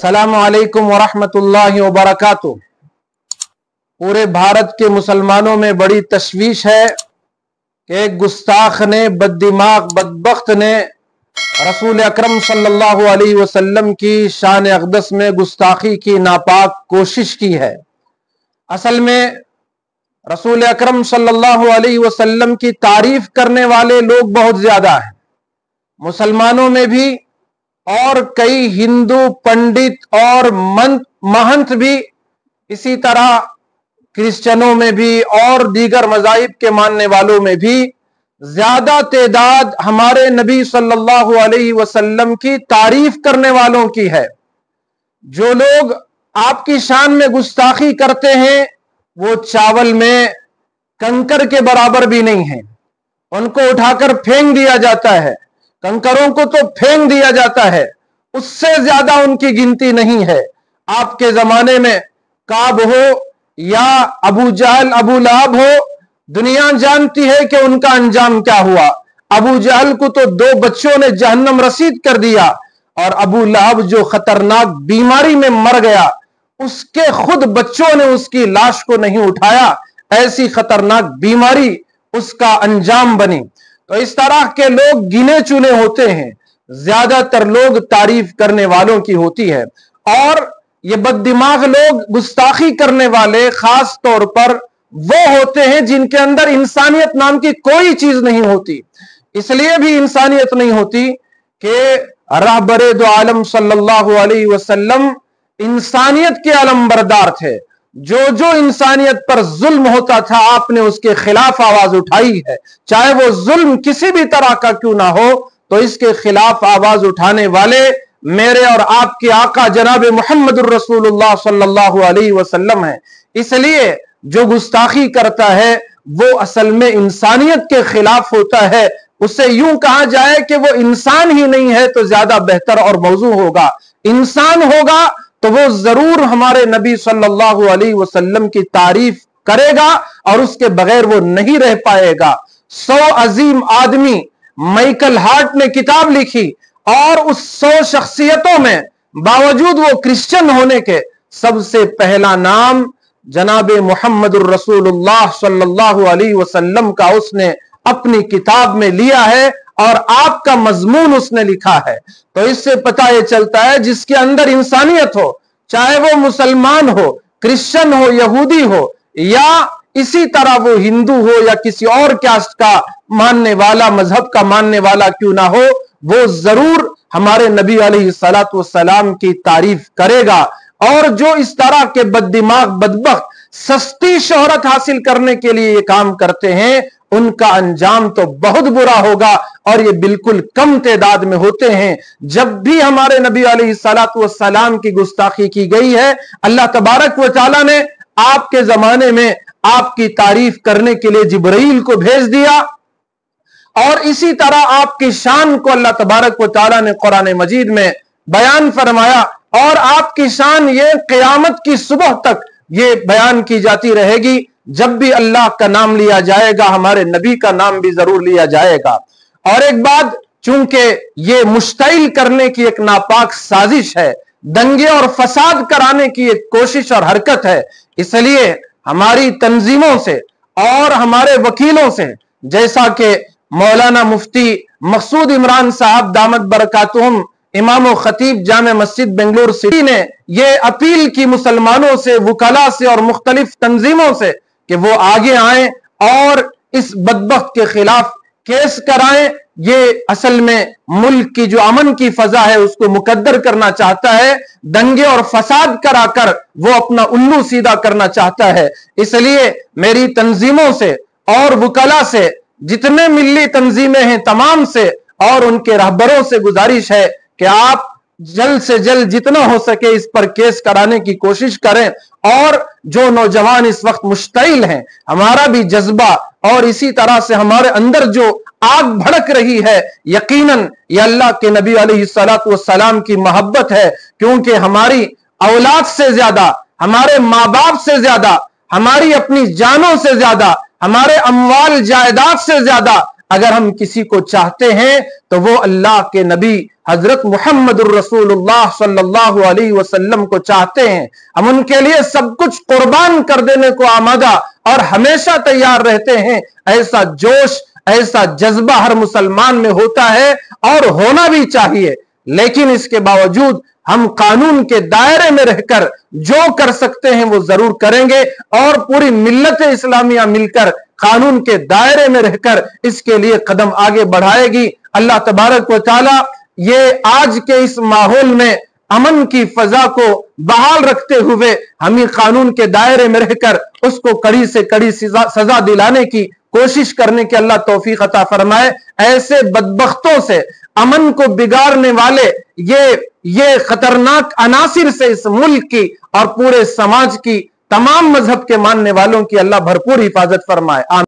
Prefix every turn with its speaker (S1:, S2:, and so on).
S1: अस्सलामु अलैकुम वरहमतुल्लाहि वबरकातुहू। पूरे भारत के मुसलमानों में बड़ी तशवीश है कि एक गुस्ताख ने, बददिमाग, बदबख्त ने रसूल अकरम सल्लल्लाहु अलैहि वसल्लम की शान अक़दस में गुस्ताखी की नापाक कोशिश की है। असल में रसूल अकरम सल्लल्लाहु अलैहि वसल्लम की तारीफ करने वाले लोग बहुत ज्यादा हैं, मुसलमानों में भी, और कई हिंदू पंडित और महंत भी, इसी तरह क्रिश्चियनों में भी और दीगर मज़ाहिब के मानने वालों में भी ज्यादा तादाद हमारे नबी सल्लल्लाहु अलैहि वसल्लम की तारीफ करने वालों की है। जो लोग आपकी शान में गुस्ताखी करते हैं वो चावल में कंकर के बराबर भी नहीं है। उनको उठाकर फेंक दिया जाता है, कंकरों को तो फेंक दिया जाता है, उससे ज्यादा उनकी गिनती नहीं है। आपके जमाने में काब हो या अबू जहल, अबू लहब हो, दुनिया जानती है कि उनका अंजाम क्या हुआ। अबू जहल को तो 2 बच्चों ने जहन्नम रसीद कर दिया, और अबू लहब जो खतरनाक बीमारी में मर गया, उसके खुद बच्चों ने उसकी लाश को नहीं उठाया, ऐसी खतरनाक बीमारी उसका अंजाम बनी। तो इस तरह के लोग गिने चुने होते हैं, ज्यादातर लोग तारीफ करने वालों की होती है। और ये बददिमाग लोग, गुस्ताखी करने वाले, खास तौर पर वो होते हैं जिनके अंदर इंसानियत नाम की कोई चीज नहीं होती। इसलिए भी इंसानियत नहीं होती कि रहबरे दो आलम सल्लल्लाहु अलैहि वसल्लम इंसानियत के अलमबरदार थे। जो जो इंसानियत पर जुल्म होता था, आपने उसके खिलाफ आवाज उठाई है, चाहे वो जुल्म किसी भी तरह का क्यों ना हो। तो इसके खिलाफ आवाज उठाने वाले मेरे और आपके आका जनाब मुहम्मदुर रसूलुल्लाह सल्लल्लाहु अलैहि वसल्लम है। इसलिए जो गुस्ताखी करता है वो असल में इंसानियत के खिलाफ होता है। उससे यूं कहा जाए कि वो इंसान ही नहीं है तो ज्यादा बेहतर और मौजू होगा। इंसान होगा तो वो जरूर हमारे नबी सल्लल्लाहु अलैहि वसल्लम की तारीफ करेगा, और उसके बगैर वो नहीं रह पाएगा। 100 अजीम आदमी, माइकल हार्ट ने किताब लिखी, और उस 100 शख्सियतों में बावजूद वो क्रिश्चियन होने के, सबसे पहला नाम जनाबे मुहम्मदुर रसूलुल्लाह सल्लल्लाहु अलैहि वसल्लम का उसने अपनी किताब में लिया है, और आपका मजमून उसने लिखा है। तो इससे पता यह चलता है जिसके अंदर इंसानियत हो, चाहे वो मुसलमान हो, क्रिश्चियन हो, यहूदी हो, या इसी तरह वो हिंदू हो या किसी और कास्ट का मानने वाला, मजहब का मानने वाला क्यों ना हो, वो जरूर हमारे नबी अलैहिस्सलातु वस्सलाम की तारीफ करेगा। और जो इस तरह के बददिमाग, बदबख्त सस्ती शोहरत हासिल करने के लिए ये काम करते हैं, उनका अंजाम तो बहुत बुरा होगा, और ये बिल्कुल कम तादाद में होते हैं। जब भी हमारे नबी अलैहिस्सलातु वस्सलाम की गुस्ताखी की गई है, अल्लाह तबारक व तआला ने आपके जमाने में आपकी तारीफ करने के लिए जिब्राइल को भेज दिया, और इसी तरह आपकी शान को अल्लाह तबारक व तआला ने कुरान मजीद में बयान फरमाया। और आपकी शान ये क़यामत की सुबह तक ये बयान की जाती रहेगी। जब भी अल्लाह का नाम लिया जाएगा, हमारे नबी का नाम भी जरूर लिया जाएगा। और एक बात, चूंकि ये मुश्तइल करने की एक नापाक साजिश है, दंगे और फसाद कराने की एक कोशिश और हरकत है, इसलिए हमारी तंजीमों से और हमारे वकीलों से, जैसा कि मौलाना मुफ्ती मकसूद इमरान साहब दामत बरकातुहुम, इमाम व खतीब जामे मस्जिद बेंगलुरु सिटी ने ये अपील की मुसलमानों से, वकला से और मुख्तलिफ तंजीमों से कि वो आगे आए और इस बदबख्त के खिलाफ केस कराएं। ये असल में मुल्क की जो अमन की फजा है उसको मुकद्दर करना चाहता है, दंगे और फसाद कराकर वो अपना उल्लू सीधा करना चाहता है। इसलिए मेरी तंजीमों से और वकला से, जितने मिल्ली तंजीमें हैं तमाम से, और उनके रहबरों से गुजारिश है कि आप जल्द से जल्द जितना हो सके इस पर केस कराने की कोशिश करें। और जो नौजवान इस वक्त मुश्तइल हैं, हमारा भी जज्बा और इसी तरह से हमारे अंदर जो आग भड़क रही है, यकीनन ये अल्लाह के नबी अलैहिस्सलातु वस्सलाम की मोहब्बत है। क्योंकि हमारी औलाद से ज्यादा, हमारे माँ बाप से ज्यादा, हमारी अपनी जानों से ज्यादा, हमारे अमवाल जायदाद से ज्यादा اگر ہم کسی کو چاہتے ہیں تو وہ اللہ کے نبی حضرت محمد الرسول اللہ صلی اللہ علیہ وسلم کو چاہتے ہیں. ہم ان کے لیے سب کچھ قربان کر دینے کو آمادہ اور ہمیشہ تیار رہتے ہیں. ایسا جوش، ایسا جذبہ ہر مسلمان میں ہوتا ہے اور ہونا بھی چاہیے. لیکن اس کے باوجود ہم قانون کے دائرے میں رہ کر جو کر سکتے ہیں وہ ضرور کریں گے، اور پوری ملت اسلامیہ مل کر قانون کے دائرے میں رہ کر اس کے لیے قدم آگے بڑھائے گی. اللہ تبارک و تعالی یہ آج کے اس ماحول میں امن کی فضا کو بحال رکھتے ہوئے ہمیں قانون کے دائرے میں رہ کر اس کو کڑی سے کڑی سزا دلانے کی کوشش کرنے کے اللہ توفیق عطا فرمائے. ایسے بدبختوں سے، امن کو بگاڑنے والے یہ خطرناک عناصر سے اس ملک کی اور پورے سماج کی، تمام مذہب کے ماننے والوں کی اللہ بھرپور حفاظت فرمائے. آمین.